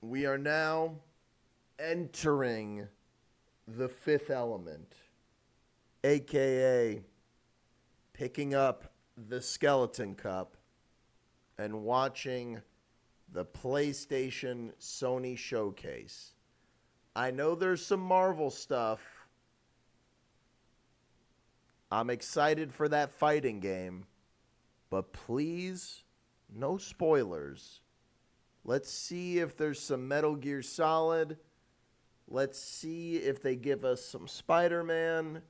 We are now entering the fifth element, aka picking up the skeleton cup and watching the PlayStation Sony showcase. I know there's some Marvel stuff. I'm excited for that fighting game, but please, no spoilers. Let's see if there's some Metal Gear Solid. Let's see if they give us some Spider-Man.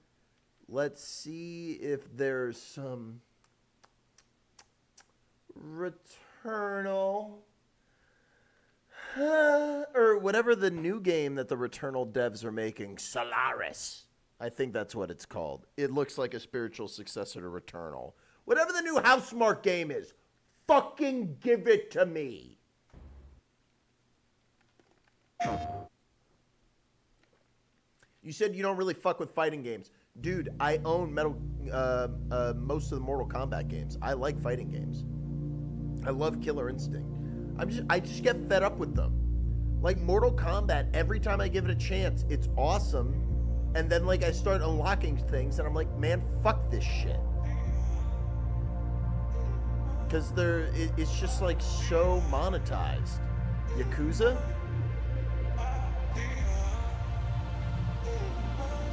Let's see if there's some Returnal. Or whatever the new game that the Returnal devs are making, Solaris. I think that's what it's called. It looks like a spiritual successor to Returnal. Whatever the new Housemarque game is, fucking give it to me. You said you don't really fuck with fighting games. Dude, I own most of the Mortal Kombat games. I like fighting games. I love Killer Instinct. I just get fed up with them. Like Mortal Kombat, every time I give it a chance, it's awesome. And then like I start unlocking things and I'm like, man, fuck this shit. Because it's just like so monetized. Yakuza?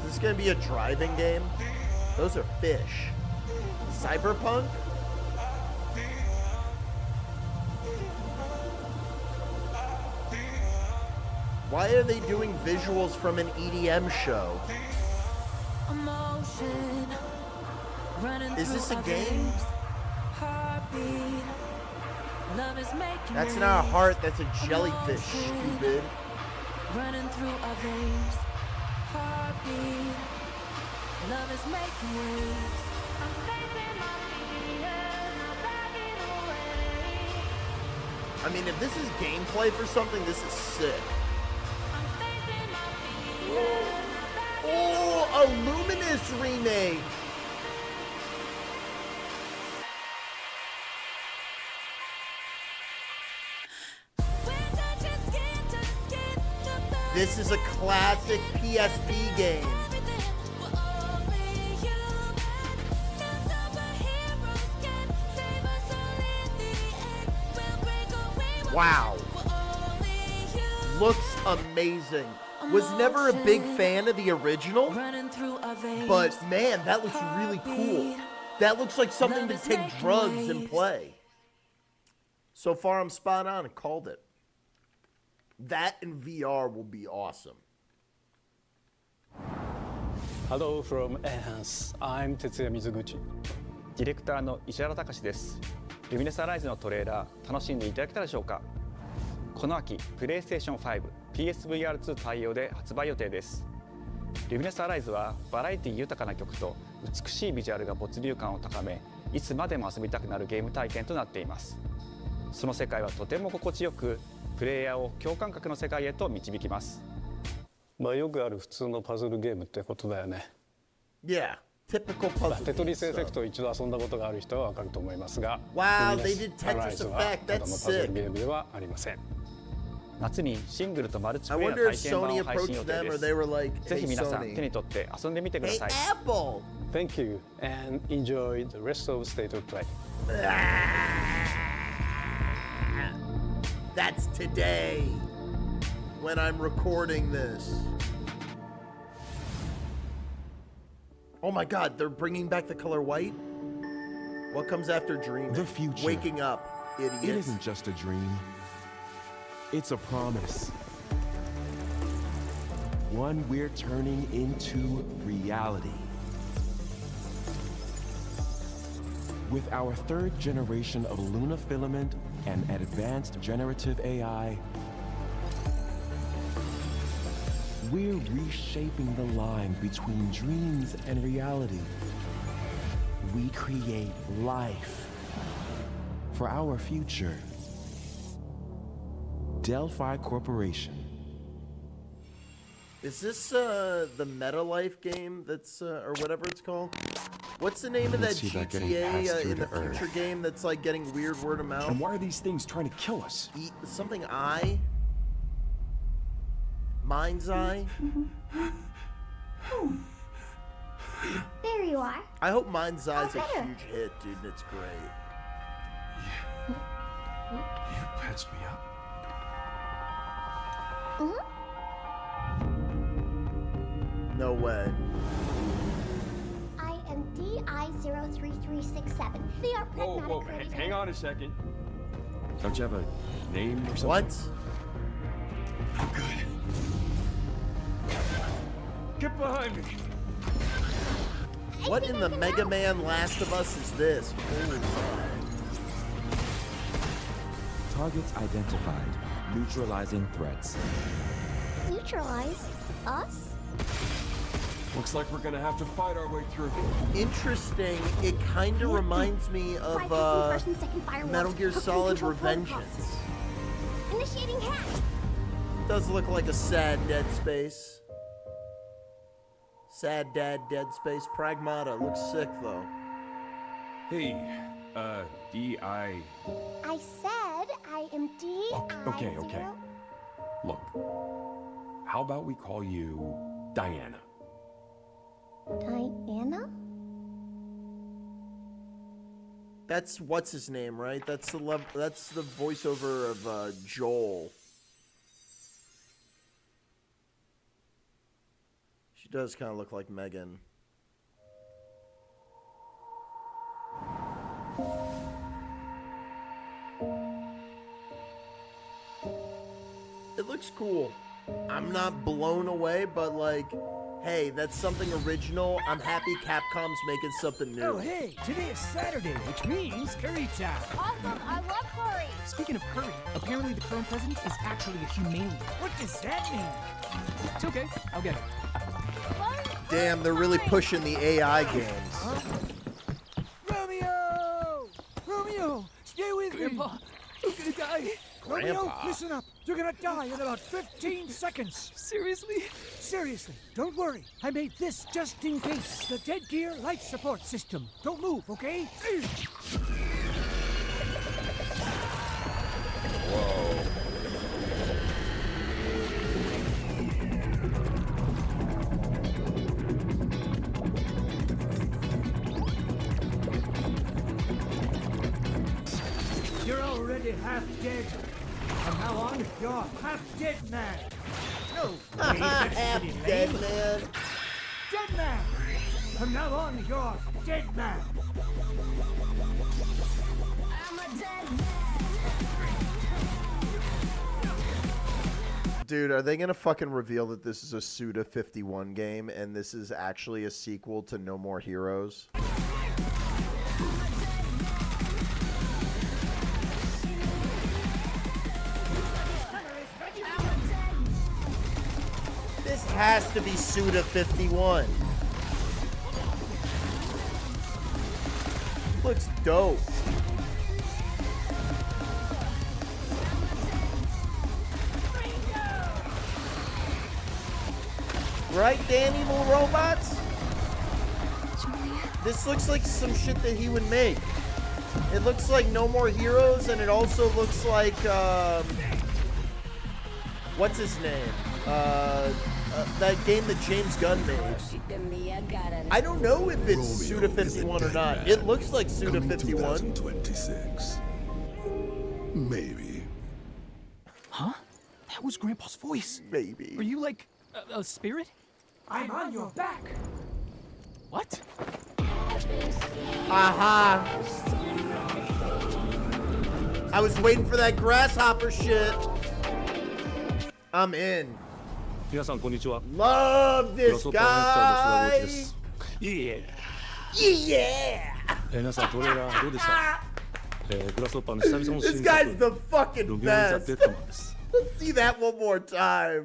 Is this gonna be a driving game? Those are fish. Cyberpunk? Why are they doing visuals from an EDM show? Is this a game? That's not a heart, that's a jellyfish, stupid. Running through our veins. Heartbeat. Love is making waves. I'm facing my fears, not backing away. I mean, if this is gameplay for something, this is sick. Oh, a Luminous remake. This is a classic PSP game. Wow. Looks amazing. Was never a big fan of the original, but man, that looks really cool. That looks like something to take drugs and play. So far, I'm spot on and called it. That in VR will be awesome. Hello from Enhance. I'm Tetsuya Mizuguchi. ディレクターの石原隆です。ルミネスアライズのトレーラー楽しんでいただけたでしょうか。この秋、PlayStation 5、PSVR2 対応で発売予定です。ルミネスアライズはバラエティ豊かな曲と美しいビジュアルが没入感を高め、いつまでも遊びたくなるゲーム体験となっています。その世界はとても心地よく、プレイヤーを共感覚の世界へと導きます。まあよくある普通のパズルゲームってことだよね。Yeah, typical puzzle. テトリスエフェクトを一度遊んだことがある人はわかると思いますが、Wow, they did Tetris Effect. ただの That's パズル sick. ゲームではありません。夏にシングルとマルチ I プレイ wonder の if 体験版 Sony を配信 approached 予定 them で or す。 they were like, ぜ hey ひ皆さん Sony. 手に取って遊んでみてくだ Hey さい。 Apple. Thank you and enjoy the rest of State of Play. That's today when I'm recording this. Oh my God, they're bringing back the color white? What comes after dreaming? The future. Waking up, idiots. It isn't just a dream. It's a promise. One we're turning into reality. With our third generation of Luna filament and advanced generative AI, we're reshaping the line between dreams and reality. We create life for our future. Delphi Corporation. Is this the Meta Life game that's or whatever it's called? What's the name of that Let's see about getting GTA passed through in the to Earth. future game that's like getting weird word of mouth? And why are these things trying to kill us? Something I? Mind's Eye. There you are. I hope Mind's Eye's a better. huge hit, dude. It's great. You patched me up? No way. I am DI03367. They are pragmatic. Hang on a second. Don't you have a name or something? What? I'm good. Get behind me. What in the Mega Man Last of Us is this? Holy fuck. Targets identified. Neutralizing threats. Neutralize us? Looks like we're gonna have to fight our way through. Interesting. It kind of reminds me of First and second firewalls. Metal Gear Cooking Solid control protocols. Revengeance. Initiating hack. Does look like a sad Dead Space. Sad Dad Dead Space. Pragmata. Looks sick though. Hey, D.I. I said I am Okay. DI0. Look, how about we call you Diana? Diana? That's what's his name, right? That's the that's the voiceover of Joel. She does kind of look like Megan. It looks cool. I'm not blown away, but like, hey, that's something original. I'm happy Capcom's making something new. Oh, hey, today is Saturday, which means curry time. Awesome, I love curry. Speaking of curry, apparently the current president is actually a humane. What does that mean? It's okay, I'll get it. Damn, they're really pushing the AI games. Romeo! Romeo, stay with Grandpa, me. I'm gonna die. Romeo, listen up. You're gonna die in about 15 seconds. Seriously? Seriously, don't worry. I made this just in case. The Dead Gear life support system. Don't move, okay? You're already half dead. From now on, you're half dead man. No, wait, that's Half pretty dead lame. man. Dead man. From now on, you're dead man. Dude, are they gonna fucking reveal that this is a Suda 51 game and this is actually a sequel to No More Heroes? This has to be Suda 51. Looks dope. Right, Danny, little robots? This looks like some shit that he would make. It looks like No More Heroes, and it also looks like, what's his name? That game that James Gunn made. I don't know if it's Suda 51 or not. It looks like Suda 51. 2026. Maybe. Huh? That was Grandpa's voice. Maybe. Are you like a spirit? I'm on your back. What? Aha! I was waiting for that grasshopper shit. I'm in. 皆さんこんにちは。 Love グラ this スオッパーのヘクターの須田剛一で guy. す。いえ。 Yeah. 皆さんトレーラーどうでした？グラスオッパーの久々の This 新 guy's 作 the fucking ルビオンザ best. デッドマンです。 Let's see that one more time.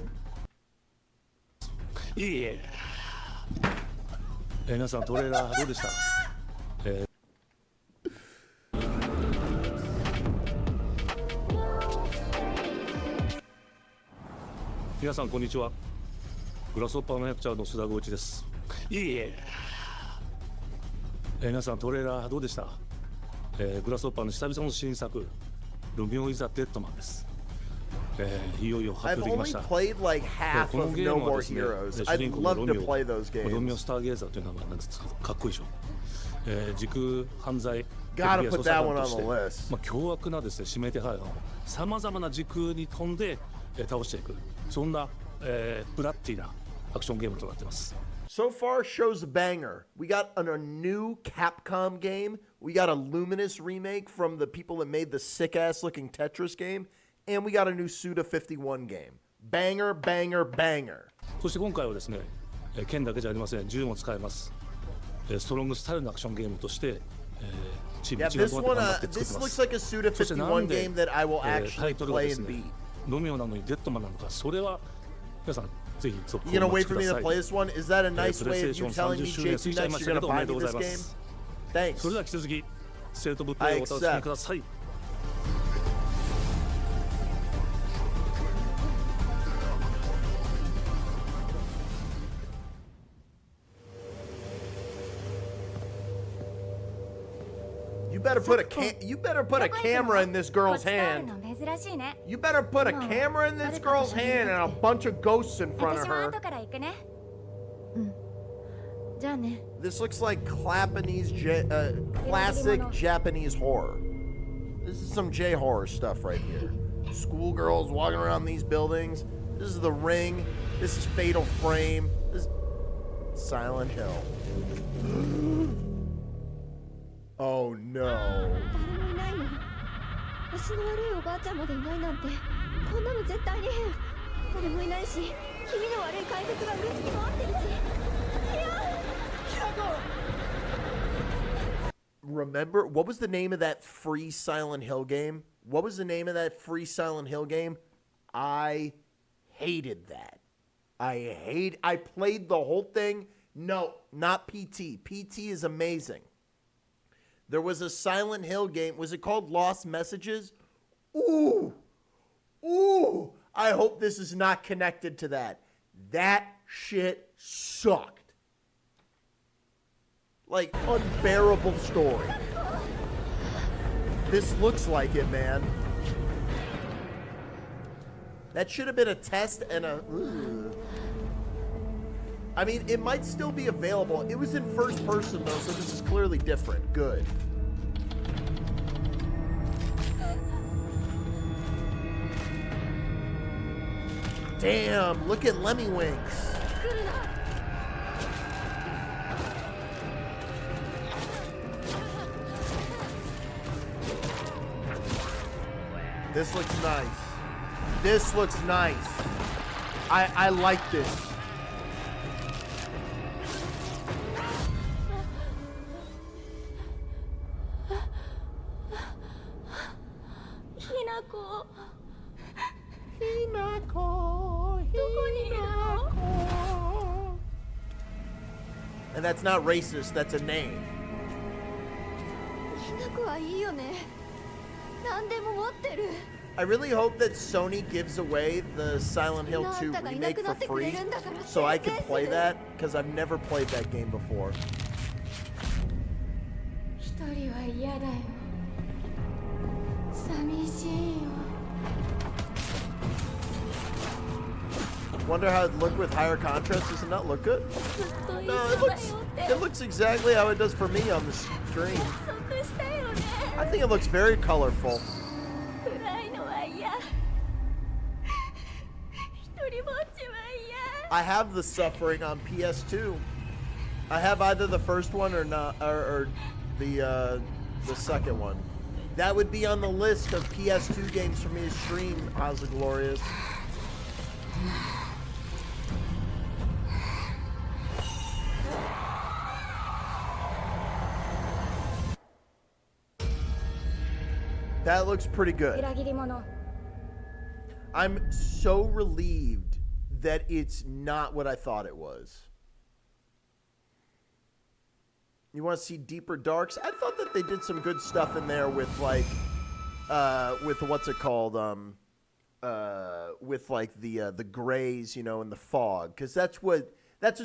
いえ。皆さんトレーラーどうでした？皆さんこんにちは。グラスオッパーのヘクチャーの須田剛一です。いえ。皆さんトレーラーどうでした？グラスオッパーの久々の新作ルミオイザデッドマンです。いよいよ発 I've 表できま only した。 played like half この of ゲー No ムは More ですね、 Heroes. 主 I'd 人公の love ロ to ミオ play those ロミオ games. スターゲーザーという名前なんですけど、かっこいいでしょ。時空犯罪 Gotta FBI put 捜査 that 官 one と on し the て、list. 凶悪なですね指名手配犯をさまざまな時空に飛んで、倒していく、そんな、ブラッディなアクションゲームとなっています。So far, show's a banger. We got a new Capcom game. We got a Luminous remake from the people that made the sick-ass looking Tetris game. And we got a new Suda 51 game. Banger, banger, banger. そして今回はですね、剣だけじゃありません、銃も使えます。ストロングスタイルのアクションゲームとして、チーム Yeah, 一丸 this となって one, 頑張って作って this ます looks like a Suda そしてな51んで game that I will タ actually イトルが play です and ね beat. ロミオなのにデッドマンなのか、それは皆さんぜひ続 You 報 gonna をお待 wait ち for く me だ to さい。 play this one? Is that a nice way of you PlayStation telling me, 30周年 Jason, 過ぎちゃい that まし you're たけ gonna ど、おめ buy でとう me ござい this ま game? す。 Thanks. それでは引き続きステートオブプレイをお楽しみください。You better put a camera in this girl's hand. 珍しいね。 You better put a camera in this girl's hand and a bunch of ghosts in front of 私は her. 後から行くね。じゃあね。 This looks like classic Japanese horror. This is some J horror stuff right here. Schoolgirls walking around these buildings. This is The Ring. This is Fatal Frame. This is Silent Hill. Oh no. 誰もいないの。足の悪いおばあちゃんまでいないなんて、こんなの絶対に変。誰もいないし、気味の悪い怪物がうろつき回ってるし。Remember, what was the name of that free Silent Hill game? What was the name of that free Silent Hill game? I hated that. I played the whole thing. No, not PT. PT is amazing. There was a Silent Hill game. Was it called Lost Messages? Ooh. Ooh. I hope this is not connected to that. That shit sucked. Like, unbearable story. This looks like it, man. That should have been a test and a... Ugh. I mean, it might still be available. It was in first person, though, so this is clearly different. Good. Damn, look at Lemmy Winks. This looks nice. This looks nice. I like this. And that's not racist, that's a name. ひなこはいいよね。何でも持ってる。 I really hope that Sony gives away the Silent Hill 2 remake for free so I can play that, because I've never played that game before. 一人は嫌だよ。寂しいよ。 Wonder how it'd look with higher contrast. Does it not look good? No, it looks exactly how it does for me on the screen. I think it looks very colorful. I have the Suffering on PS2. I have either the first one or not, or the second one. That would be on the list of PS2 games for me to stream. How's it glorious? That looks pretty good. I'm so relieved that it's not what I thought it was. You want to see deeper darks? I thought that they did some good stuff in there with like, with what's it called? With like the grays, you know, and the fog, because that's what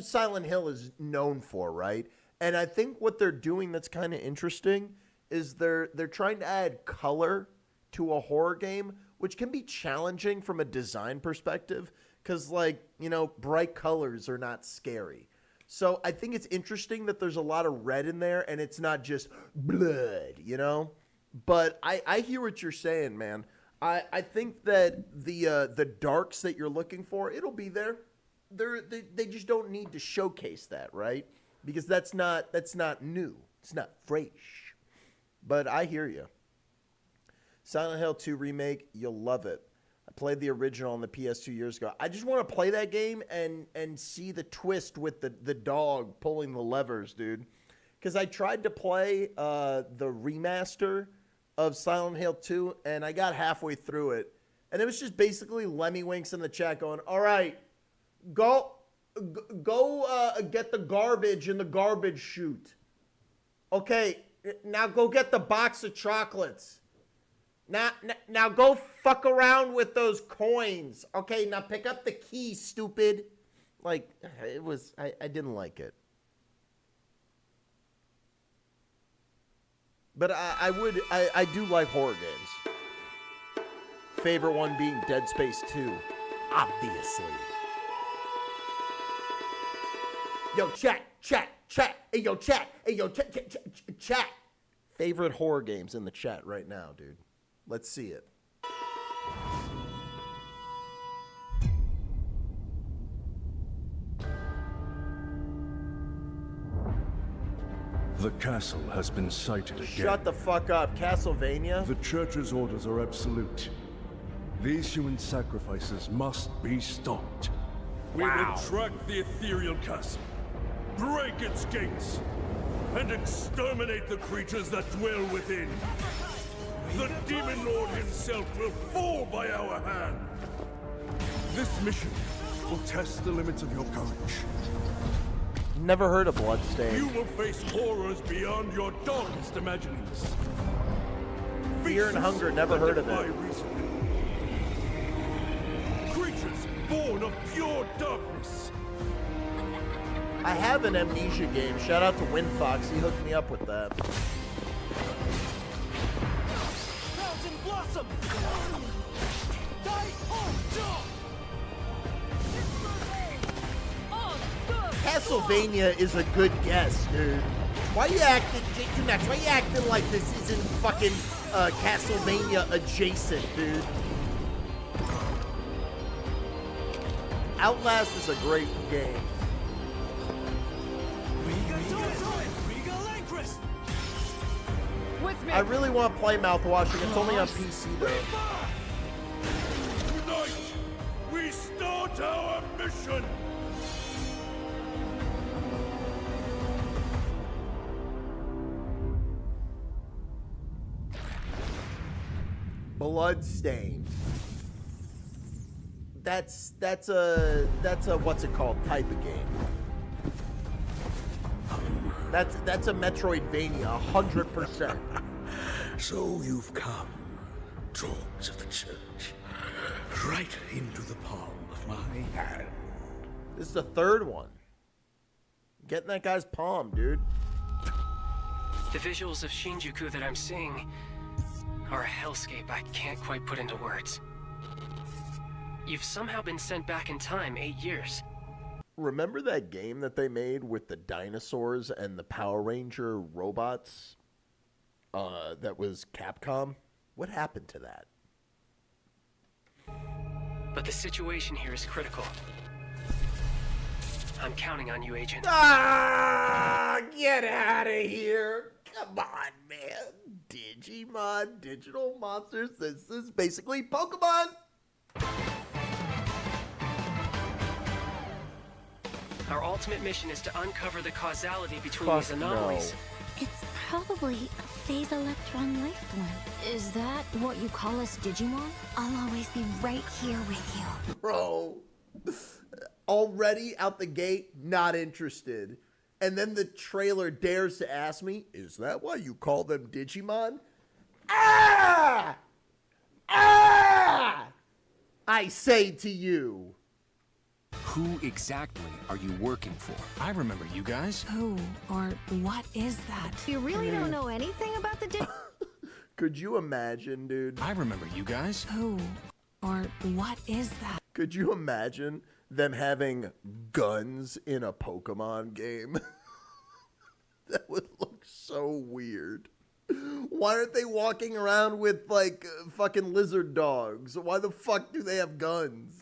Silent Hill is known for, right? And I think what they're doing that's kind of interesting is they're trying to add color to a horror game which can be challenging from a design perspective because, like, you know, bright colors are not scary. So I think it's interesting that there's a lot of red in there and it's not just blood, you know? But I hear what you're saying, man. I think that the darks that you're looking for, it'll be there. They just don't need to showcase that, right? Because that's not new. It's not fresh. But I hear you. Silent Hill 2 remake, you'll love it. I played the original on the PS 2 years ago. I just want to play that game and see the twist with the dog pulling the levers, dude. Because I tried to play the remaster of Silent Hill 2, and I got halfway through it. And it was just basically Lemmy Winks in the chat going, all right, go get the garbage in the garbage chute. Okay, now go get the box of chocolates. Now go fuck around with those coins. Okay, now pick up the key, stupid. Like, it was, I didn't like it. But I do like horror games. Favorite one being Dead Space 2, obviously. Yo, chat. Hey, yo, chat. Chat. Favorite horror games in the chat right now, dude. Let's see it. The castle has been sighted again. Shut the fuck up. Castlevania? The church's orders are absolute. These human sacrifices must be stopped. We will track the ethereal castle, break its gates, and exterminate the creatures that dwell within. The Demon Lord himself will fall by our hand. This mission will test the limits of your courage. Never heard of Bloodstained. You will face horrors beyond your darkest imaginings. Fear and Hunger, never heard of it. Creatures born of pure darkness. I have an Amnesia game. Shout out to Windfox. He hooked me up with that. Blossom! Castlevania is a good guess, dude. Why you acting, J2Max, why you acting like this isn't fucking Castlevania adjacent, dude? Outlast is a great game. I really want to play Mouthwashing. It's only on PC though. Tonight, we start our mission. Bloodstained. That's a what's it called type of game. That's a Metroidvania, 100%. So you've come, dogs of the church, right into the palm of my hand. This is the third one. Get in that guy's palm, dude. The visuals of Shinjuku that I'm seeing are a hellscape I can't quite put into words. You've somehow been sent back in time 8 years. Remember that game that they made with the dinosaurs and the Power Ranger robots? That was Capcom? What happened to that? But the situation here is critical. I'm counting on you, Agent. Ah! Get out of here! Come on, man. Digimon, Digital Monsters. This is basically Pokemon. Our ultimate mission is to uncover the causality between these anomalies. No. It's probably a phase electron life form. Is that what you call us Digimon? I'll always be right here with you. Bro. Already out the gate, not interested. And then the trailer dares to ask me, is that why you call them Digimon? Ah! Ah! I say to you. Who exactly are you working for? I remember you guys. Who or what is that? You really don't know anything about the Could you imagine, dude? I remember you guys. Who or what is that? Could you imagine them having guns in a Pokemon game? That would look so weird. Why aren't they walking around with, like, fucking lizard dogs? Why the fuck do they have guns?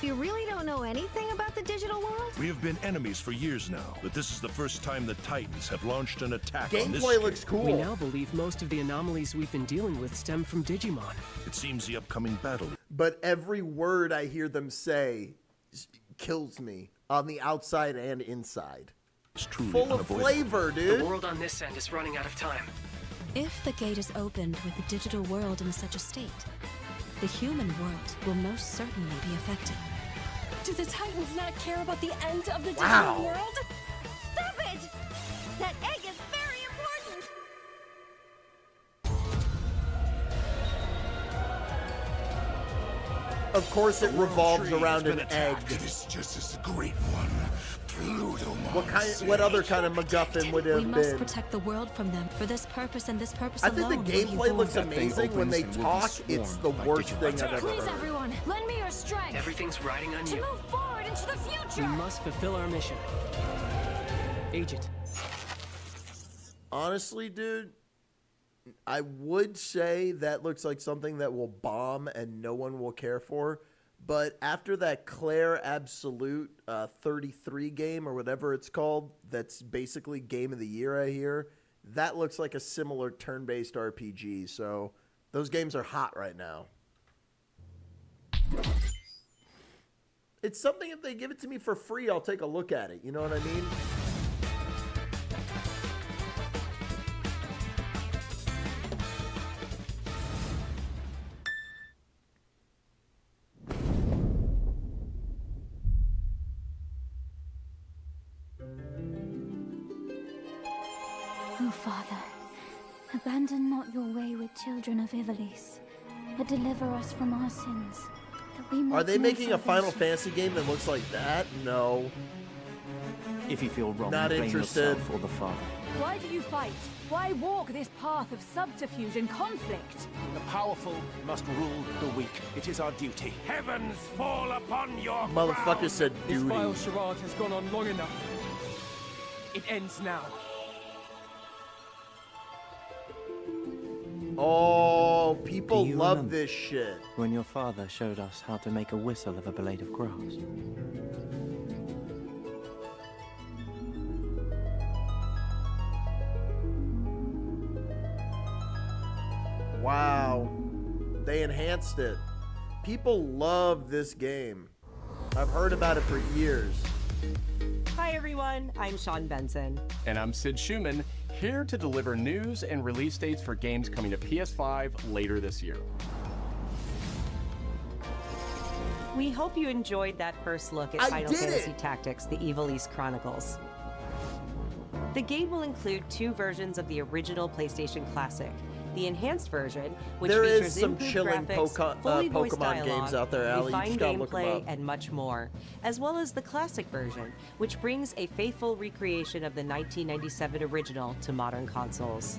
You really don't know anything about the digital world? We have been enemies for years now, but this is the first time the Titans have launched an attack on this Gameplay looks cool. We now believe most of the anomalies we've been dealing with stem from Digimon. It seems the upcoming battle. But every word I hear them say kills me on the outside and inside. It's truly full of unavoidable. flavor, dude. The world on this end is running out of time. If the gate is opened with the digital world in such a state, the human world will most certainly be affected. Do the Titans not care about the end of the Wow. digital world? Stop it! That egg is very important! Of course, it revolves around an egg. It is just as a great one. What other kind of MacGuffin would it We have must been? protect the world from them. For this purpose and this purpose I think alone. the were you gameplay looks born. amazing. When they talk, it's the worst thing I've ever Please, heard. everyone, lend me your strength. Everything's riding on to you. move forward into the We future. must fulfill our mission. Agent. Honestly, dude, I would say that looks like something that will bomb and no one will care for. But after that Claire Absolute 33 game or whatever it's called, that's basically Game of the Year, I hear, that looks like a similar turn-based RPG. So those games are hot right now. It's something, if they give it to me for free, I'll take a look at it. You know what I mean? O Father, abandon not your wayward children of Ivalice, but deliver us from our sins, that we might Are they know making a Final salvation. Fantasy game that looks like that? No. If you feel wrong, Not blame interested. yourself or the Father. Why do you fight? Why walk this path of subterfuge and conflict? The powerful must rule the weak. It is our duty. Heavens fall upon your Motherfucker said This duty. vile charade has gone on long enough. It ends now. Oh, people Do you love remember this shit. when your father showed us how to make a whistle of a blade of grass? Wow. They enhanced it. People love this game. I've heard about it for years. Hi everyone, I'm Sean Benson. And I'm Sid Schumann, here to deliver news and release dates for games coming to PS5 later this year. We hope you enjoyed that first look at I Final did Fantasy it! Tactics, The Evil East Chronicles. The game will include 2 versions of the original PlayStation Classic. The enhanced version, which There is features some improved chilling graphics, fully voiced Pokemon dialogue, games out there, Allie. You refined just gotta look 'em gameplay, up. and much more, as well as the classic version, which brings a faithful recreation of the 1997 original to modern consoles.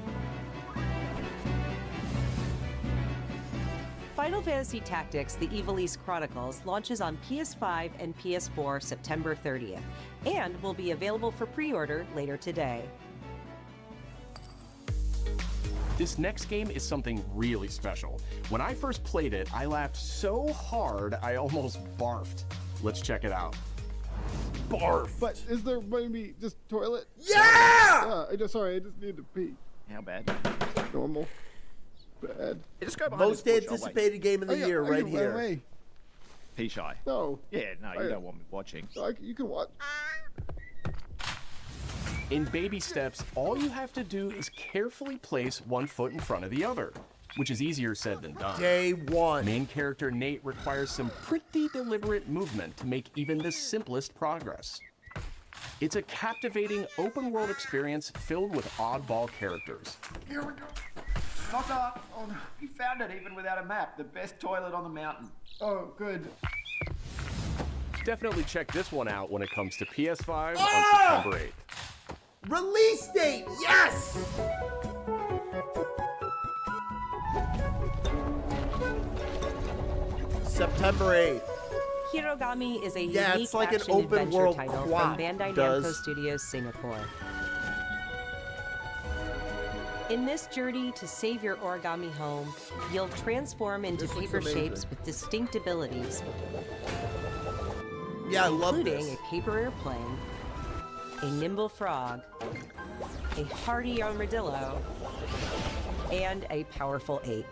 Final Fantasy Tactics: The Evil East Chronicles launches on PS5 and PS4 September 30th, and will be available for pre-order later today. This next game is something really special. When I first played it, I laughed so hard I almost barfed. Let's check it out. Barf! But is there maybe just toilet? Yeah! I just need to pee. How bad? Normal. Bad. Just go behind Most this bush, I'll anticipated game of the year right here. Away. Pea shy. No. Yeah, no, you don't want me watching. You can watch. In baby steps, all you have to do is carefully place one foot in front of the other, which is easier said than done. Day one. Main character Nate requires some pretty deliberate movement to make even the simplest progress. It's a captivating open-world experience filled with oddball characters. Here we go. Knock up. Oh no, he found it even without a map. The best toilet on the mountain. Oh, good. Definitely check this one out when it comes to PS5 on September 8th. Release date, yes! September 8th. Hirogami is a Yeah, unique it's like an action open adventure world title quad from Bandai does. Namco Studios Singapore. In this journey to save your origami home, you'll transform into This looks paper amazing. shapes with distinct abilities. Yeah, I love including this. a paper airplane, a nimble frog, a hardy armadillo, and a powerful ape.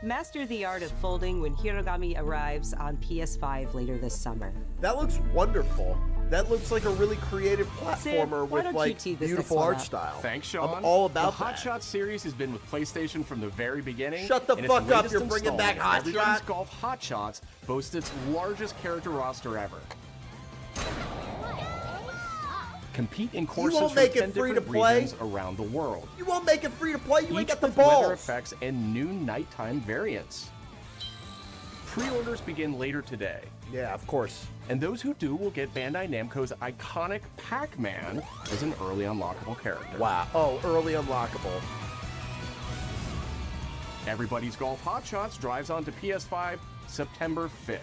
Master the art of folding when Hirogami arrives on PS5 later this summer. That looks wonderful. That looks like a really creative platformer why with don't you like tee this beautiful next one art up? style. Thanks, Sean. I'm all about the Hot that. Shots series has been with PlayStation from the very beginning. Shut the and its fuck up, latest you're bringing back installment, Hot Everybody's Shot. Golf Hot Shots boasts its largest character roster ever. Compete in courses won't from make it 10 free to different play? regions around the world. You won't make it free to play. You ain't Each got the with weather balls. effects and new nighttime variants. Pre-orders begin later today. Yeah, of course. And those who do will get Bandai Namco's iconic Pac-Man as an early unlockable character. Wow. Oh, early unlockable. Everybody's Golf Hot Shots drives onto PS5 September 5th.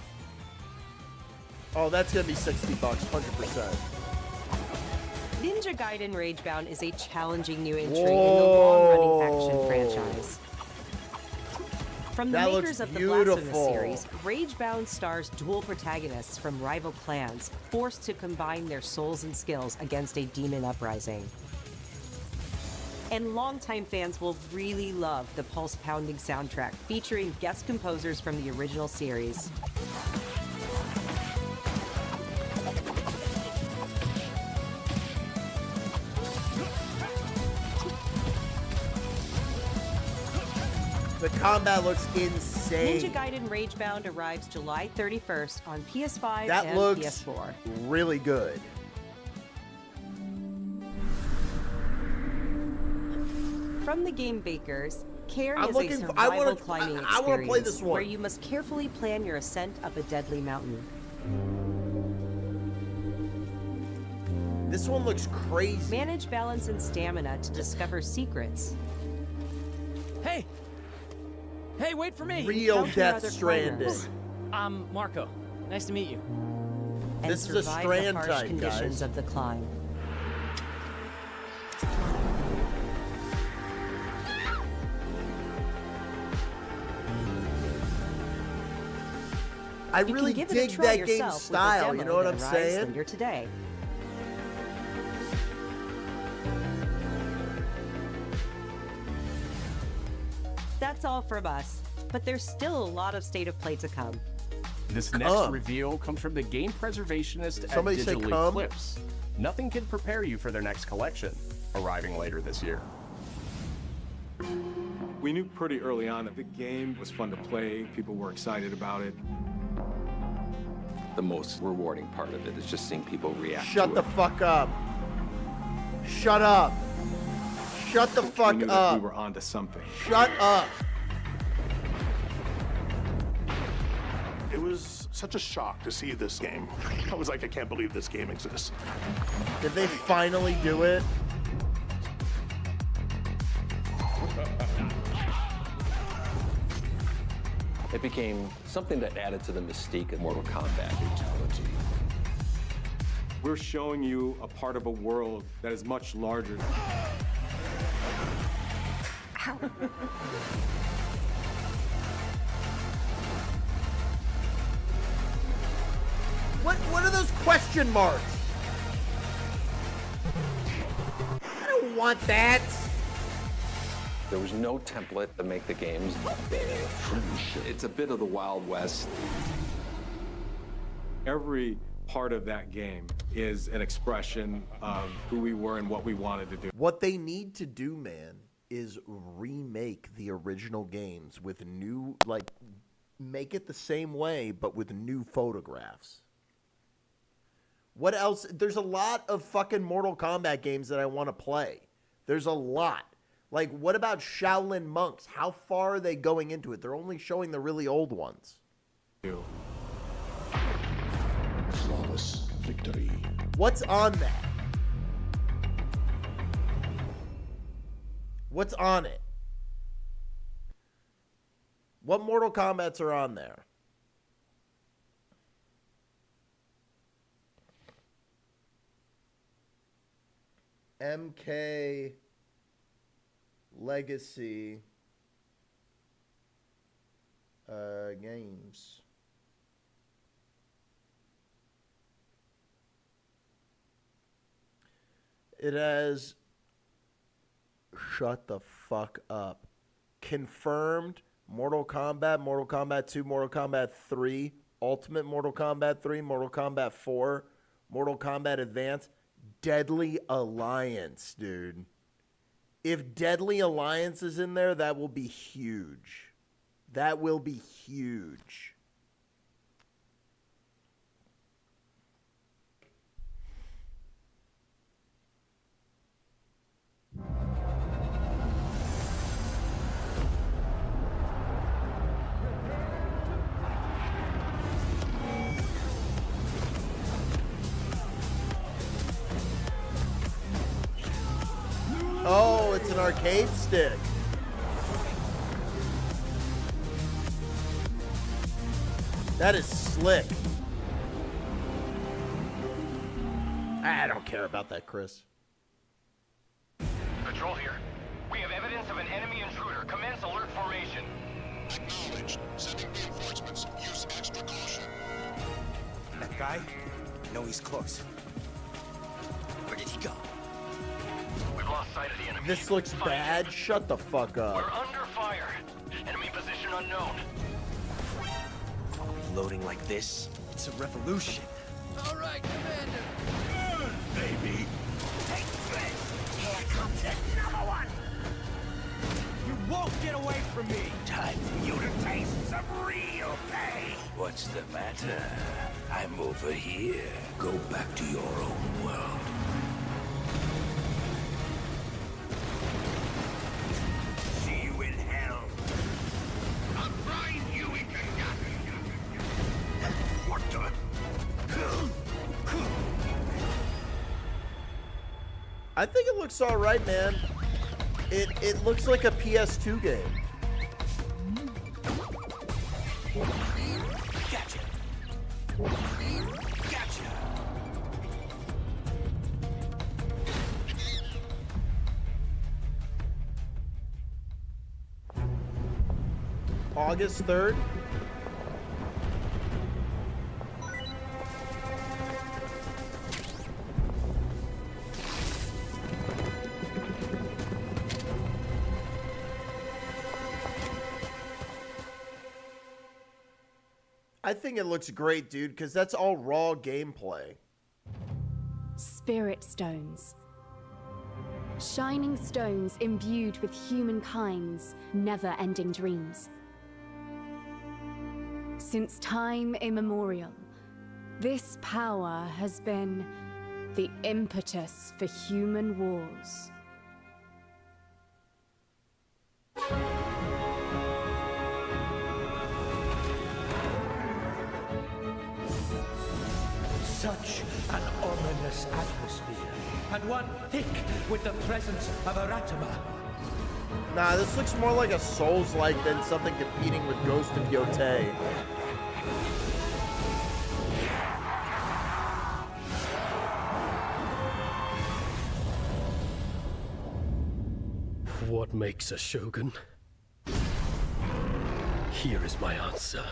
Oh, that's gonna be $60, 100%. Ninja Gaiden Ragebound is a challenging new entry in the long-running action franchise. From the That looks makers of the Blasphemous beautiful. series, Ragebound stars dual protagonists from rival clans forced to combine their souls and skills against a demon uprising. And longtime fans will really love the pulse-pounding soundtrack featuring guest composers from the original series. The combat looks insane. Ninja Gaiden Ragebound arrives July 31st on PS5 That and looks PS4. really good. From the game bakers, Cairn I'm is a looking for- survival climbing I wanna play this experience one. where you must carefully plan your ascent up a deadly mountain. This one looks crazy. Manage balance and stamina to discover secrets. Hey! Hey, wait for me! Real Encounter Death other Stranding. climbers. I'm Marco. Nice to meet you. And This is a survive Strand the harsh type, conditions guys. of the climb. I You really can give it a dig try that game's yourself with a style, demo you know what that I'm arrives saying? later today. That's all from us, but there's still a lot of State of Play to come. This next reveal comes from the game preservationist Somebody at say Digital come? Eclipse. Nothing can prepare you for their next collection, arriving later this year. We knew pretty early on that the game was fun to play. People were excited about it. The most rewarding part of it is just seeing people react Shut to the it. fuck up. Shut up. Shut the We fuck knew that up. we were onto something. Shut up. It was such a shock to see this game. I was like, I can't believe this game exists. Did they finally do it? It became something that added to the mystique of Mortal Kombat. We're showing you a part of a world that is much larger. What are those question marks? I don't want that. There was no template to make the games. It's a bit of the Wild West. Every part of that game is an expression of who we were and what we wanted to do. What they need to do, man, is remake the original games with new, like, make it the same way, but with new photographs. What else? There's a lot of fucking Mortal Kombat games that I want to play. There's a lot. Like, what about Shaolin Monks? How far are they going into it? They're only showing the really old ones. Flawless victory. What's on that? What's on it? What Mortal Kombats are on there? MK Legacy games. It has, shut the fuck up, confirmed Mortal Kombat, Mortal Kombat 2, Mortal Kombat 3, Ultimate Mortal Kombat 3, Mortal Kombat 4, Mortal Kombat Advance, Deadly Alliance, dude. If Deadly Alliance is in there, that will be huge. That will be huge. Oh, it's an arcade stick. That is slick. I don't care about that, Chris. Patrol here. We have evidence of an enemy intruder. Commence alert formation. Acknowledged. Sending reinforcements. Use extra caution. That guy? No, he's close. Where did he go? We've lost sight of the enemy. This looks bad. Shut the fuck up. We're under fire. Enemy position unknown. Loading like this? It's a revolution. All right, Commander. Good, baby. Take this. Here comes another one. You won't get away from me! Time for you to taste some real pain. What's the matter? I'm over here. Go back to your own world. See you in hell. I'll grind you into nothing. What the? I think it looks all right, man. It looks like a PS2 game. Gotcha. Gotcha. August 3rd. I think it looks great, dude, because that's all raw gameplay. Spirit stones. Shining stones imbued with humankind's never-ending dreams. Since time immemorial, this power has been the impetus for human wars. Such an ominous atmosphere, and one thick with the presence of Aratama. Nah, this looks more like a Souls-like than something competing with Ghost of Yotei. What makes a shogun? Here is my answer.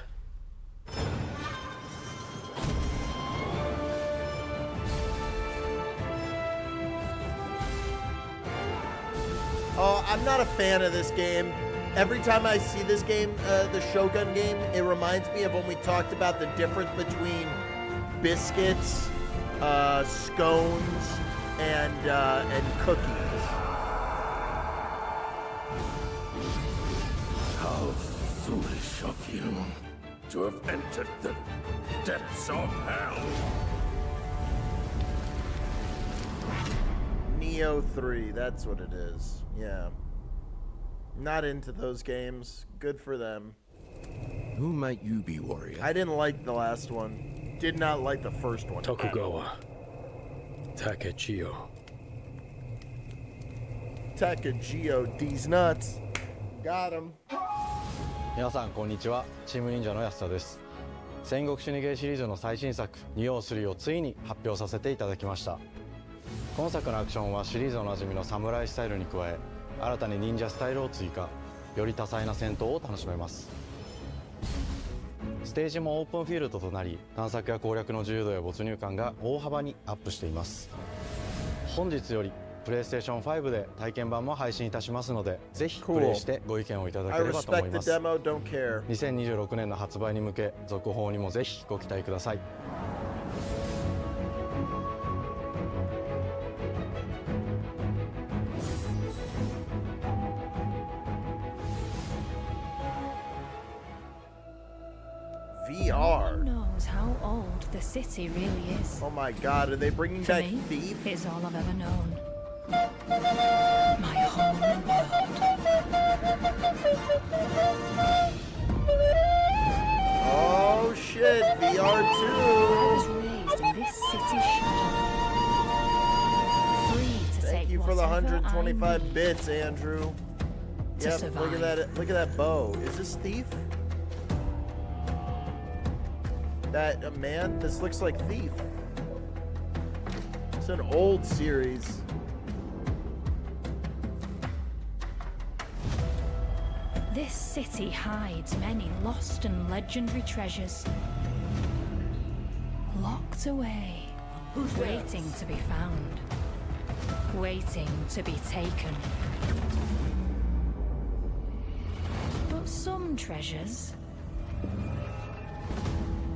Oh, I'm not a fan of this game. Every time I see this game, the Shogun game, it reminds me of when we talked about the difference between biscuits, scones, and cookies. How foolish of you to have entered the depths of hell. Neo 3, that's what it is. Yeah. Not into those games. Good for them. Who might you be, warrior? I didn't like the last one. Did not like the first one. Tokugawa. Takechio. Takechio, these nuts. Got him. 皆さんこんにちは、チーム忍者の安田です。戦国死にゲーシリーズの最新作「203」をついに発表させていただきました。今作のアクションはシリーズおなじみの侍スタイルに加え、新たに忍者スタイルを追加、より多彩な戦闘を楽しめます。ステージもオープンフィールドとなり、探索や攻略の自由度や没入感が大幅にアップしています。本日よりPlayStation 5で体験版も配信いたしますので、ぜひプレイしてご意見をいただければと思います。2026年の発売に向け、続報にもぜひご期待ください。VR. Who knows how old the city really is? Oh my God, are they bringing For back me, Thief? It's all I've ever known. My whole world. Oh shit, VR 2. I was raised in this city's shadow. Free to Thank take you for the whatever 125 bits, Andrew. To Yep, survive. look at that bow. Is this Thief? That man, this looks like Thief. It's an old series. This city hides many lost and legendary treasures. Locked away, waiting to be found, waiting to be taken. But some treasures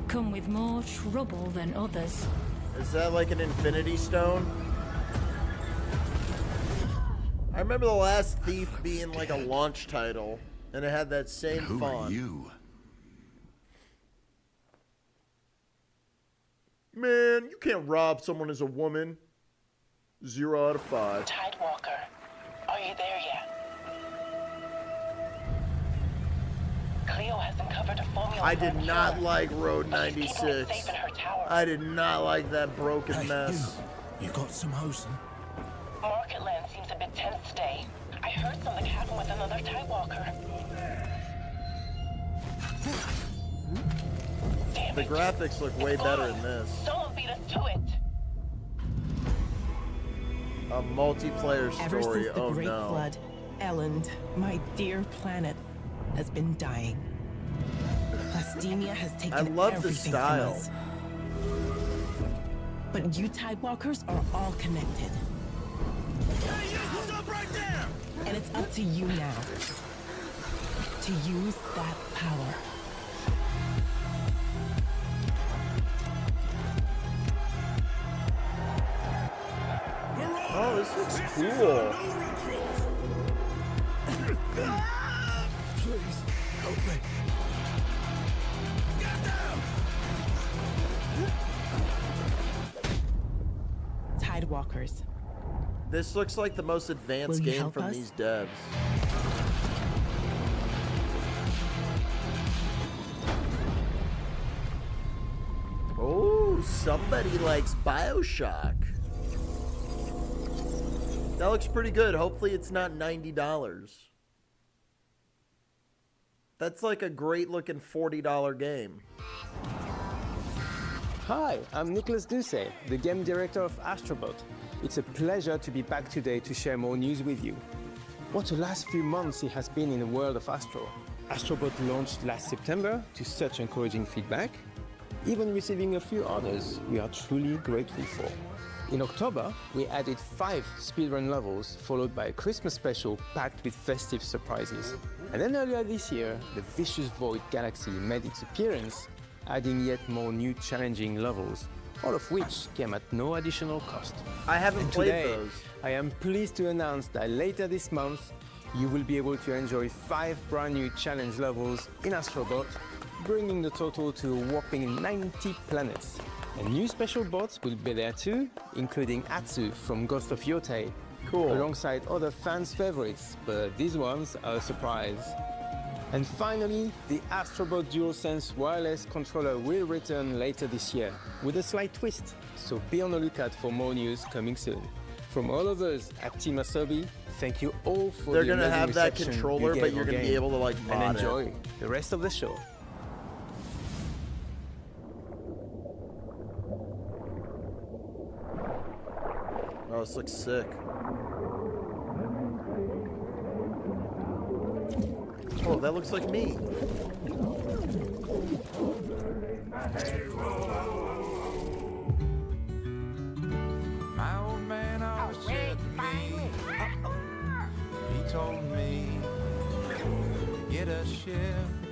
come with more trouble than others. Is that like an Infinity Stone? I remember the last Thief being like a launch title, and it had that same Who font. are you? Man, you can't rob someone as a woman. 0 out of 5. Tidewalker, are you there yet? Cleo has uncovered a formula. I did not like Road 96. I did not like that broken mess. You got some hosen? Marketland seems a bit tense today. I heard something happened with another Tidewalker. The graphics look way better in this. Someone beat us to it. A multiplayer Ever story. since the Oh Great no. Flood, Elland, my dear planet, has been dying. Plastemia has taken I love the everything style. from us. But you Tidewalkers are all connected. Hey, you, stop right there! And it's up to you now to use that power. Oh, this looks cool. Please, help me. Get down! Tidewalkers. This looks like the most advanced Will you game help from us? these devs. Oh, somebody likes BioShock. That looks pretty good. Hopefully it's not $90. That's like a great looking $40 game. Hi, I'm Nicholas Ducey, the game director of Astrobot. It's a pleasure to be back today to share more news with you. What the last few months it has been in the world of Astro. Astrobot launched last September to such encouraging feedback, even receiving a few honors we are truly grateful for. In October, we added 5 speedrun levels, followed by a Christmas special packed with festive surprises. And then earlier this year, the Vicious Void Galaxy made its appearance, adding yet more new challenging levels, all of which came at no additional cost. I haven't And played today, those. I am pleased to announce that later this month, you will be able to enjoy 5 brand new challenge levels in Astrobot, bringing the total to a whopping 90 planets. And new special bots will be there too, including Atsu from Ghost of Yotei, alongside other fans' favorites, but these ones are a surprise. And finally, the Astrobot DualSense wireless controller will return later this year, with a slight twist, so be on the lookout for more news coming soon. From all of us at Team Asobi, thank you all for They're the gonna amazing have that reception controller, you but gave you're our gonna be game. able to like mod and enjoy. it. the rest of the show. Oh, this looks sick. Oh, that looks like me. My old man always said to me, he told me, get a ship.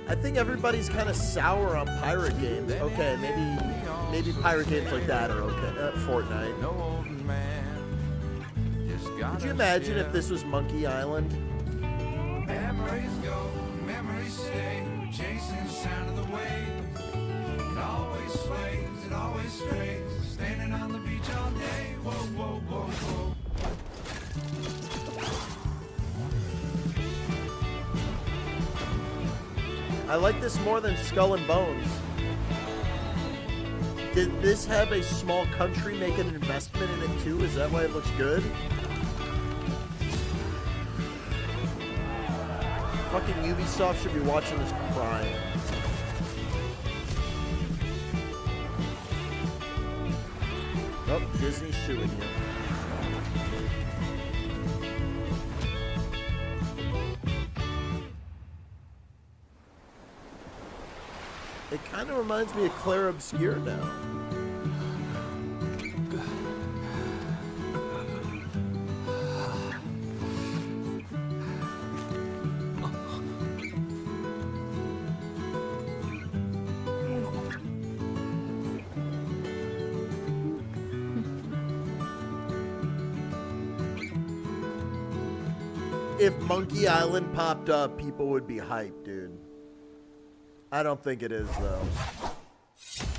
I think everybody's kind of sour on pirate games. Okay, maybe pirate games like that are okay. Fortnite. No old man just got Could you a imagine ship. if this was Monkey Island? Memories go, memories stay, chasing the sound of the waves. It always sways, it always strays, standing on the beach all day. Whoa, whoa, whoa, whoa. I like this more than Skull and Bones. Did this have a small country make an investment in it too? Is that why it looks good? Fucking Ubisoft should be watching this crying. Oh, Disney's suing you. It kind of reminds me of Claire Obscure now. If Monkey Island popped up, people would be hyped, dude. I don't think it is, though.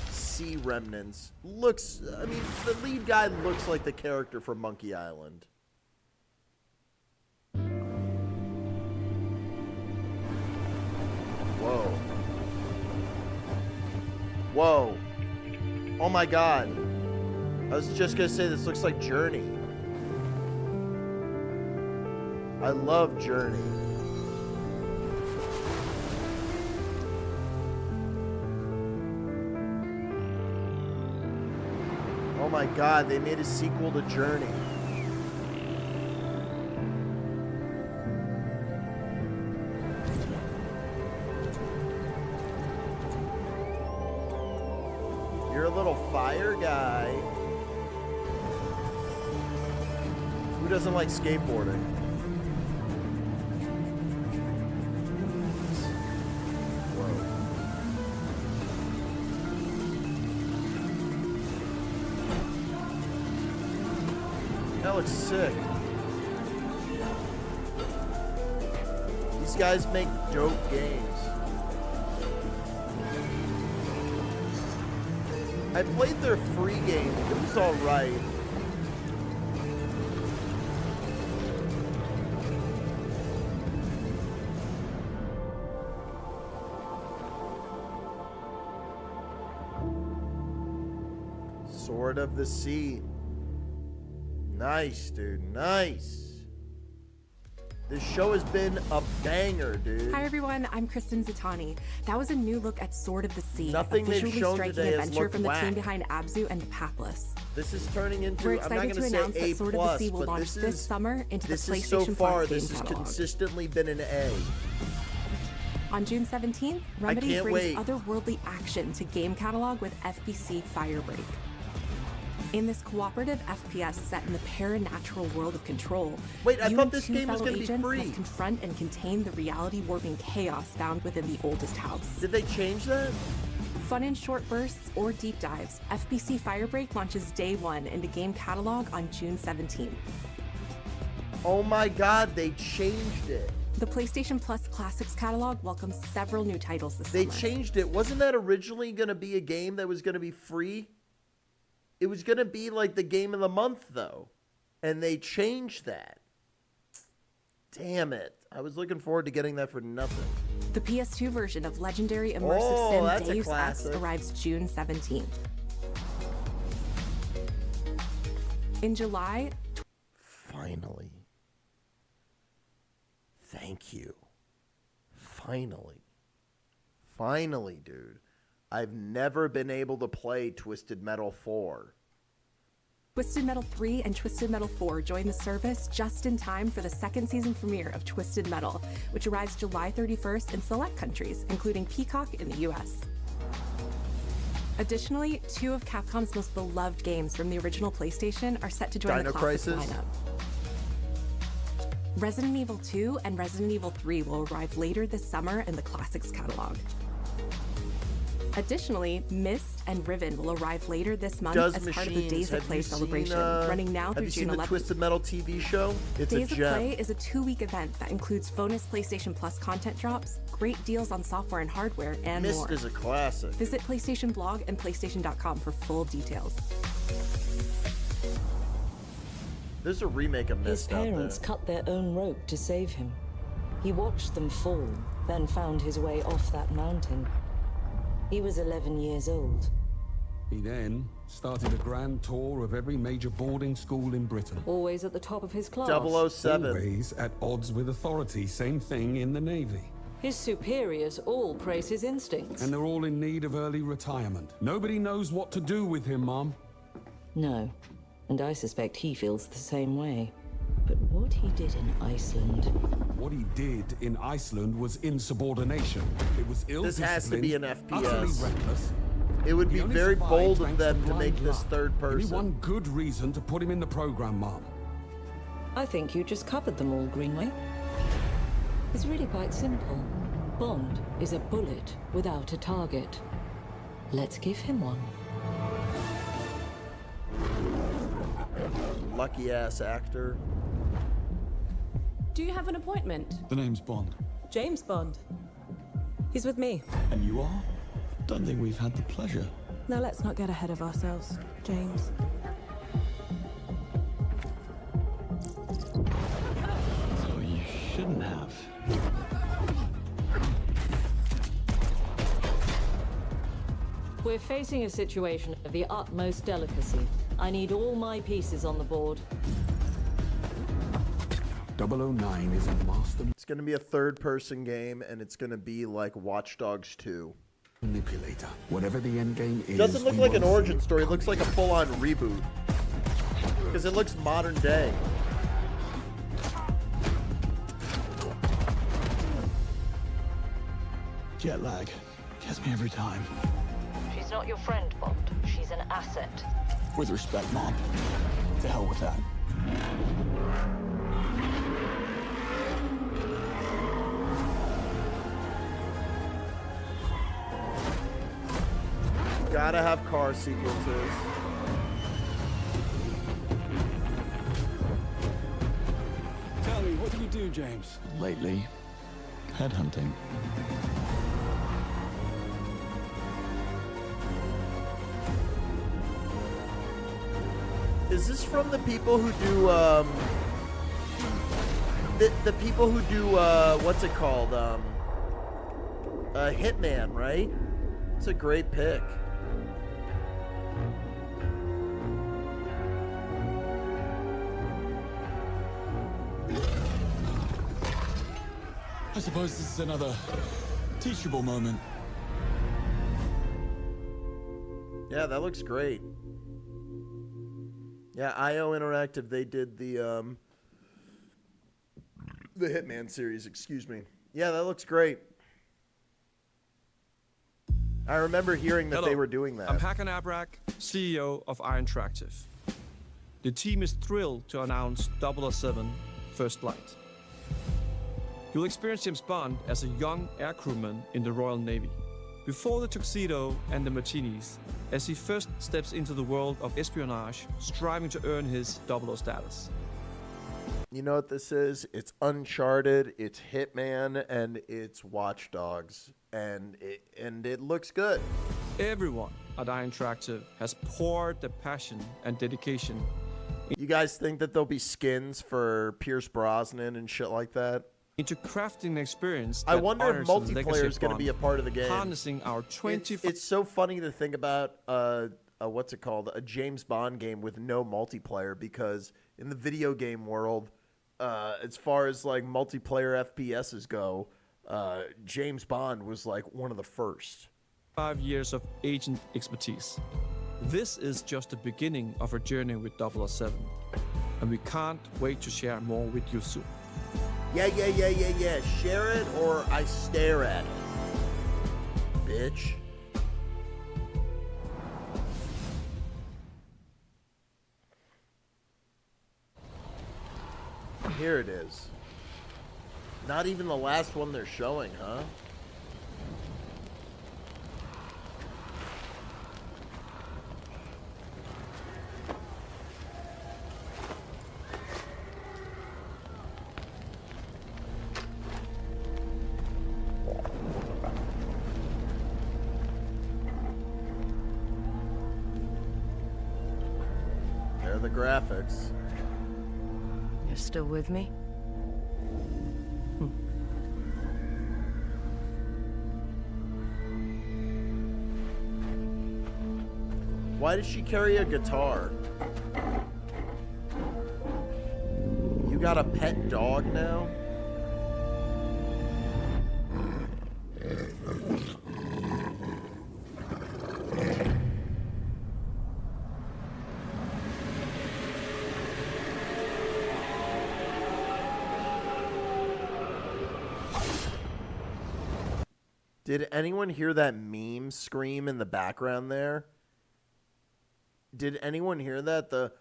Sea Remnants. Looks, I mean, the lead guy looks like the character from Monkey Island. Whoa. Whoa. Oh my god. I was just gonna say this looks like Journey. I love Journey. Oh my god, they made a sequel to Journey. You're a little fire guy. Who doesn't like skateboarding? That looks sick. These guys make dope games. I played their free game. It was alright. Sword of the Sea. Nice, dude. Nice. This show has been a banger, dude. Hi everyone, I'm Kristen Zatani. That was a new look at Sword of the Sea, Nothing a they've visually shown striking today has adventure looked from the whack. team behind Abzu and Pathless. This is turning into, We're I'm not excited going to to announce say A+, that Sword of the Sea will but launch this summer into the this PlayStation is so far, Plus game this has catalog. consistently been an A. On June 17th, Remedy can't brings wait. otherworldly action to game catalog with FBC Firebreak. In this cooperative FPS set in the paranatural world of Control, Wait, I you thought and this two game was fellow gonna be agents free. must confront and contain the reality-warping chaos found within the oldest house. Did they change that? Fun in short bursts or deep dives, FBC Firebreak launches day one into game catalog on June 17th. Oh my god, they changed it. The PlayStation Plus Classics catalog welcomes several new titles this They summer. changed it. Wasn't that originally going to be a game that was going to be free? It was going to be like the game of the month, though. And they changed that. Damn it. I was looking forward to getting that for nothing. The PS2 version of legendary immersive that's sim a Deus Ex classic. arrives June 17th. In July... Finally. Thank you. Finally. Finally, dude. I've never been able to play Twisted Metal 4. Twisted Metal 3 and Twisted Metal 4 join the service just in time for the second season premiere of Twisted Metal, which arrives July 31st in select countries, including Peacock in the US. Additionally, 2 of Capcom's most beloved games from the original PlayStation are set to join the Classics lineup. Resident Evil 2 and Resident Evil 3 will arrive later this summer in the Classics catalog. Additionally, Myst and Riven will arrive later this month as part of the Days of Play celebration, running now through June 11th. Have you seen the Twisted Metal TV show? It's Days a of gem. Play is a 2-week event that includes bonus PlayStation Plus content drops, great deals on software and hardware, and more. Myst is a classic. Visit PlayStation blog and PlayStation.com for full details. There's a remake of Myst out there. His parents cut their own rope to save him. He watched them fall, then found his way off that mountain. He was 11 years old. He then started a grand tour of every major boarding school in Britain. Always at the top of his class. 007. Always at odds with authority. Same thing in the Navy. His superiors all praise his instincts. And they're all in need of early retirement. Nobody knows what to do with him, Mom. No, and I suspect he feels the same way. But what he did in Iceland... What he did in Iceland was insubordination. It was ill-disciplined, This has to be an utterly FPS. reckless. It would be He only very survived bold of thanks them to blind make this luck. third Only person. one good reason to put him in the program, Mom. I think you just covered them all, Greenway. It's really quite simple. Bond is a bullet without a target. Let's give him one. Lucky ass actor. Do you have an appointment? The name's Bond. James Bond. He's with me. And you are? Don't think we've had the pleasure. Now let's not get ahead of ourselves, James. So you shouldn't have. We're facing a situation of the utmost delicacy. I need all my pieces on the board. 009 is a master It's going to be a third-person game, and it's going to be like Watch Dogs 2. manipulator. Whatever the end game is, Doesn't look we like an want origin story. It looks like a full-on reboot. Because it looks modern day. Jet lag. Gets me every time. She's not your friend, Bond. She's an asset. With respect, Mom. To hell with that. Gotta have car sequences. Tell me, what do you do, James? Lately, headhunting. Is this from the people who do, the people who do, what's it called? Hitman, right? It's a great pick. I suppose this is another teachable moment. Yeah, that looks great. Yeah, IO Interactive, they did the Hitman series, excuse me. Yeah, that looks great. I remember hearing that Hello, they were doing that. I'm Hakan Abrak, CEO of Iron Interactive. The team is thrilled to announce 007 First Flight. You'll experience James Bond as a young air crewman in the Royal Navy. Before the tuxedo and the martinis, as he first steps into the world of espionage, striving to earn his 00 status. You know what this is? It's Uncharted, it's Hitman, and it's Watch Dogs, and it looks good. Everyone at Iron Interactive has poured the passion and dedication. You guys think that there'll be skins for Pierce Brosnan and shit like that? Into crafting an experience I that wonder if honors the legacy multiplayer of is going to Bond, be a part of the game. harnessing our 25 It's so funny to think about what's it called? A James Bond game with no multiplayer, because in the video game world, as far as like multiplayer FPSs go, James Bond was like one of the first. 5 years of agent expertise. This is just the beginning of our journey with 007, and we can't wait to share more with you soon. Yeah. Share it or I stare at it, bitch. Here it is. Not even the last one they're showing, huh? There are the graphics. You're still with me? Why does she carry a guitar? You got a pet dog now? Did anyone hear that meme scream in the background there? Did anyone hear that? The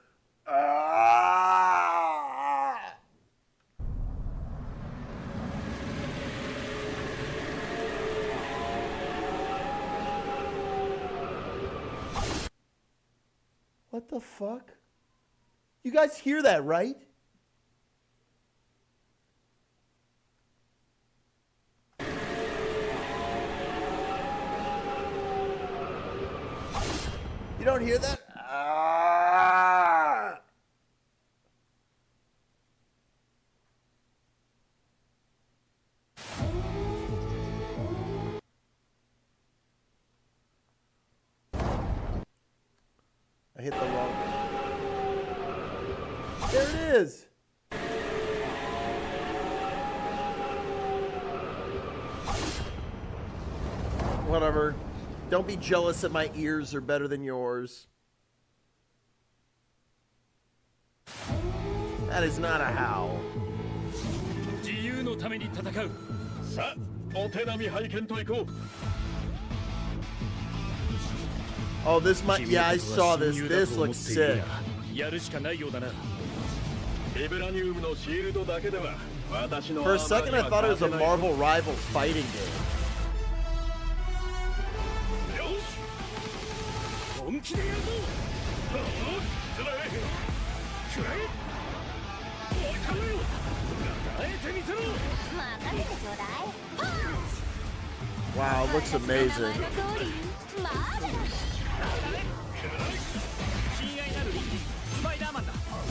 What the fuck? You guys hear that, right? You don't hear that? I hit the wrong. There it is. Whatever. Don't be jealous that my ears are better than yours. That is not a howl. Oh, this might. Yeah, I saw this. This looks sick. For a second, I thought it was a Marvel Rivals fighting game. Wow, it looks amazing.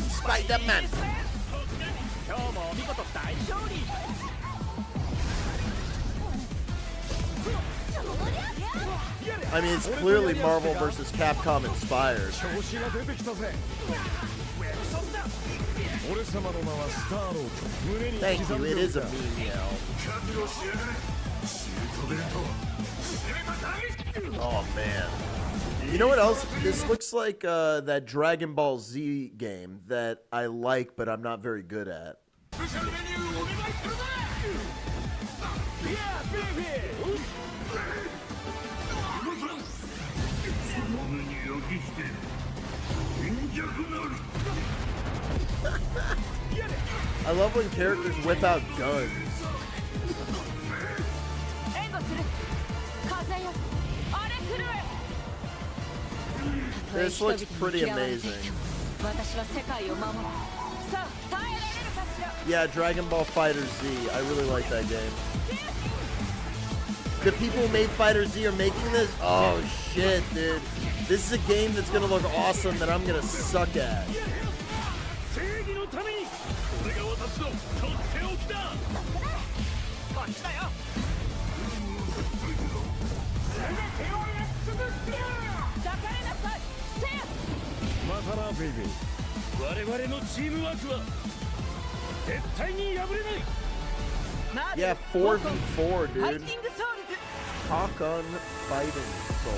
Spider-Man. I mean, it's clearly Marvel vs. Capcom inspired. Thank you, it is a meme yell. Oh man. You know what else? This looks like that Dragon Ball Z game that I like, but I'm not very good at. I love when characters whip out guns. This looks pretty amazing. Yeah, Dragon Ball Fighter Z. I really like that game. The people who made Fighter Z are making this? Oh shit, dude. This is a game that's gonna look awesome that I'm gonna suck at. Yeah, 4v4, dude. Hakon Fighting Soul.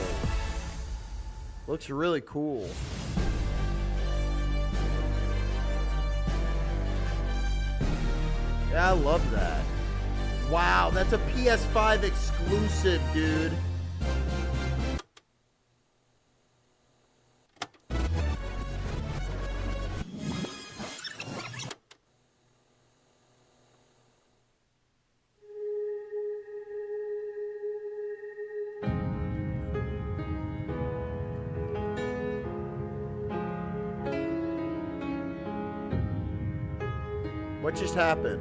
Looks really cool. Yeah, I love that. Wow, that's a PS5 exclusive, dude. What just happened?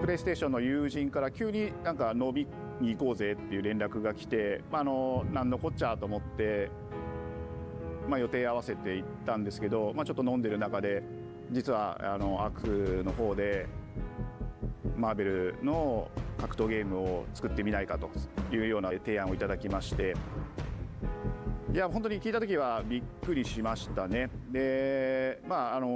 PlayStation の友人から急になんか飲みに行こうぜっていう連絡が来て、なんのこっちゃと思って、予定合わせて行ったんですけど、ちょっと飲んでる中で実はアクの方でマーベルの格闘ゲームを作ってみないかというような提案をいただきまして、いや本当に聞いた時はびっくりしましたね。で、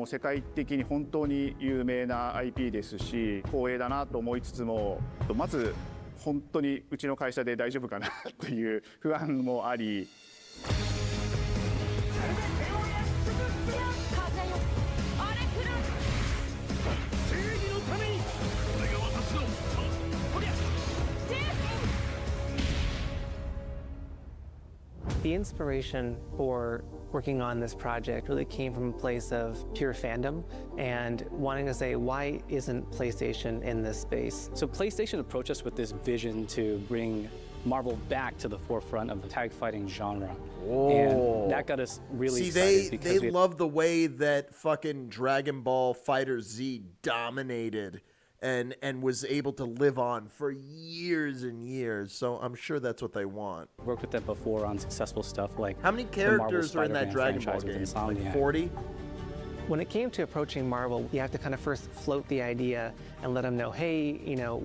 世界的に本当に有名な IP ですし光栄だなと思いつつも、まず本当にうちの会社で大丈夫かなという不安もあり。The inspiration for working on this project really came from a place of pure fandom and wanting to say, why isn't PlayStation in this space? So PlayStation approached us with this vision to bring Marvel back to the forefront of the tag fighting genre. Whoa. And that got us really excited. because they love the way that fucking Dragon Ball FighterZ dominated and was able to live on for years and years. So I'm sure that's what they want. Worked with them before on successful stuff like how many characters are in that Dragon Ball game? Like 40? When it came to approaching Marvel, you have to kind of first float the idea and let them know, hey,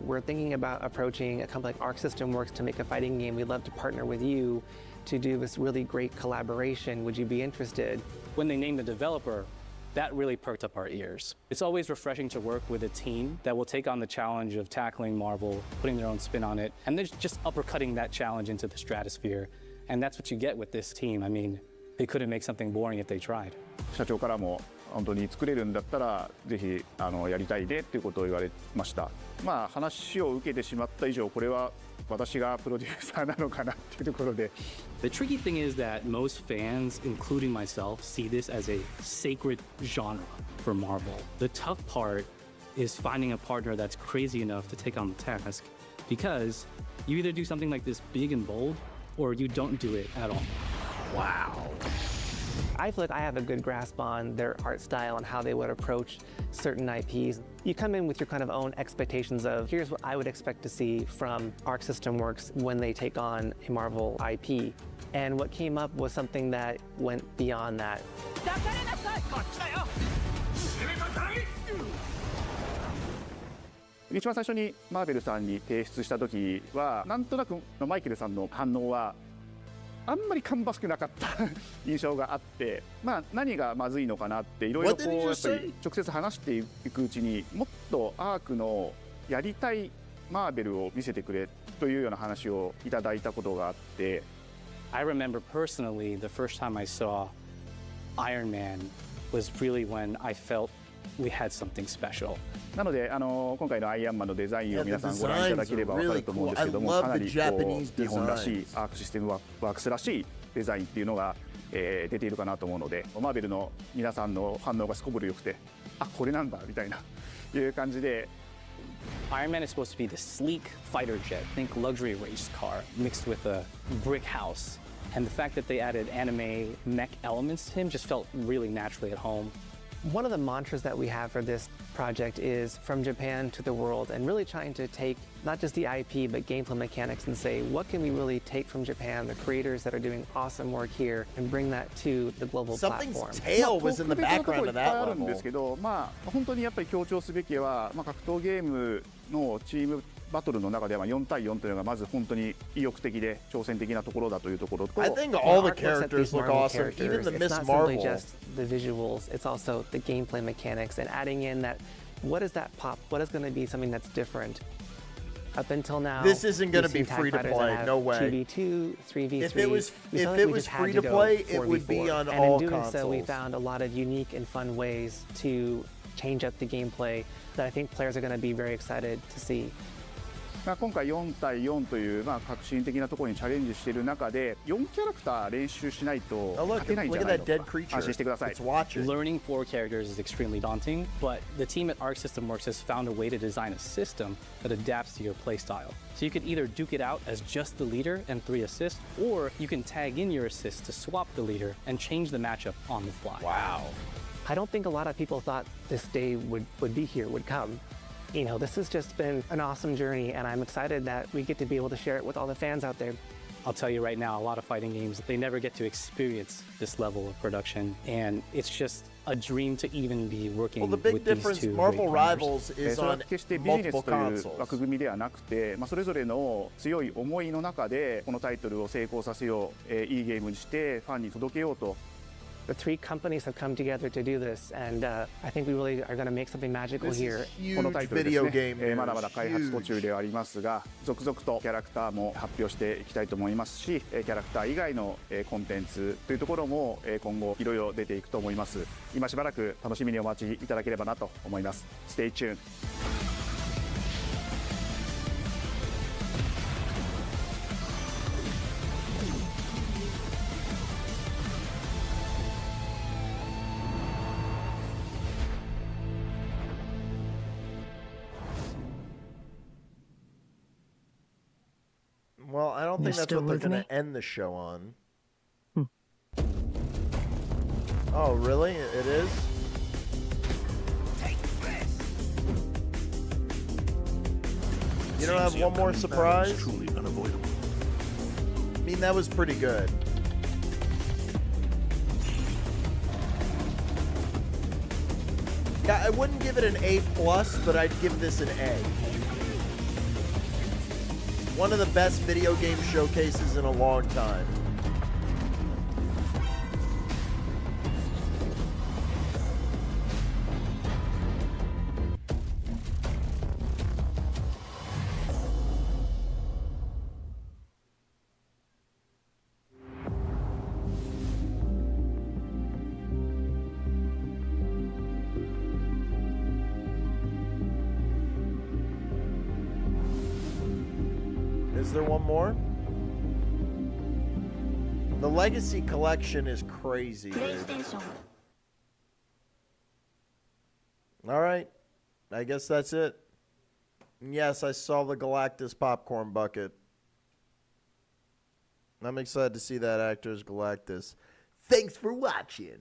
we're thinking about approaching a company like Arc System Works to make a fighting game. We'd love to partner with you to do this really great collaboration. Would you be interested? When they named the developer, that really perked up our ears. It's always refreshing to work with a team that will take on the challenge of tackling Marvel, putting their own spin on it, and they're just uppercutting that challenge into the stratosphere. And that's what you get with this team. I mean, they couldn't make something boring if they tried. 社長からも本当に作れるんだったらぜひやりたいねっていうことを言われました。話を受けてしまった以上これは私がプロデューサーなのかなっていうところで。The tricky thing is that most fans, including myself, see this as a sacred genre for Marvel. The tough part is finding a partner that's crazy enough to take on the task, because you either do something like this big and bold, or you don't do it at all. Wow. I feel like I have a good grasp on their art style and how they would approach certain IPs. You come in with your kind of own expectations of, here's what I would expect to see from Arc System Works when they take on a Marvel IP. And what came up was something that went beyond that. 一番最初にマーベルさんに提出した時はなんとなくマイケルさんの反応はあんまり芳しくなかった印象があって、何がまずいのかなっていろいろこうやっぱり直接話していくうちにもっとアークのやりたいマーベルを見せてくれというような話をいただいたことがあって。I remember personally the first time I saw Iron Man was really when I felt we had something special. なので今回のアイアンマンのデザインを皆さんご覧いただければ分かると思うんですけども、かなりこう日本らしいアークシステムワークスらしいデザインっていうのが、出ているかなと思うので、マーベルの皆さんの反応がすこぶる良くて、これなんだみたいないう感じで。Iron Man is supposed to be the sleek fighter jet, think luxury race car mixed with a brick house. And the fact that they added anime mech elements to him just felt really naturally at home. One of the mantras that we have for this project is from Japan to the world, and really trying to take not just the IP but gameplay mechanics and say, what can we really take from Japan, the creators that are doing awesome work here, and bring that to the global platform. Something's tail was in the background of that level. 本当にやっぱり強調すべきは、格闘ゲームのチームバトルの中では4対4というのがまず本当に意欲的で挑戦的なところだというところと I think all the characters look awesome, even the Miss It's not Marvel. simply just the visuals, it's also the gameplay mechanics and adding in that, what is that pop? What is going to be something that's different? Up until now, This isn't going to we've be seen free to tag fighters play. that have No way. 2v2, 3v3. If it was We felt like we just had free to to go play, it would 4v4. be on and all in doing consoles. so, we found a lot of unique and fun ways to change up the gameplay that I think players are going to be very excited to see. 今回4対4という革新的なところにチャレンジしている中で4キャラクター練習しないと勝てないんじゃないのか安心してください。 Learning 4 characters is extremely daunting, but the team at Arc System Works has found a way to design a system that adapts to your playstyle. So you could either duke it out as just the leader and 3 assists, or you can tag in your assists to swap the leader and change the matchup on the fly. Wow. I don't think a lot of people thought this day would be here, would come. You know, this has just been an awesome journey, and I'm excited that we get to be able to share it with all the fans out there. I'll tell you right now, a lot of fighting games, they never get to experience this level of production, and it's just a dream to even be working Well, the big with difference, these two Marvel great Rivals is それは on 決してビジネ multiple スという consoles. 枠組みではなくて、それぞれの強い思いの中でこのタイトルを成功させよう、いいゲームにしてファンに届けようと。The 3 companies have come together to do this, and I think we really are going to make something magical here. このタイトルですね、まだまだ開発途中ではありますが、続々とキャラクターも発表していきたいと思いますし、キャラクター以外のコンテンツというところも今後いろいろ出ていくと思います。今しばらく楽しみにお待ちいただければなと思います。Stay tuned. Well, I don't think You're that's still what they're with going me? to end the show on. Oh, really? It is? You don't have one more surprise? Truly unavoidable. I mean, that was pretty good. Yeah, I wouldn't give it an A+, but I'd give this an A. One of the best video game showcases in a long time. Is there one more? The Legacy Collection is crazy, dude. Alright. I guess that's it. And yes, I saw the Galactus popcorn bucket. I'm excited to see that actor as Galactus. Thanks for watching.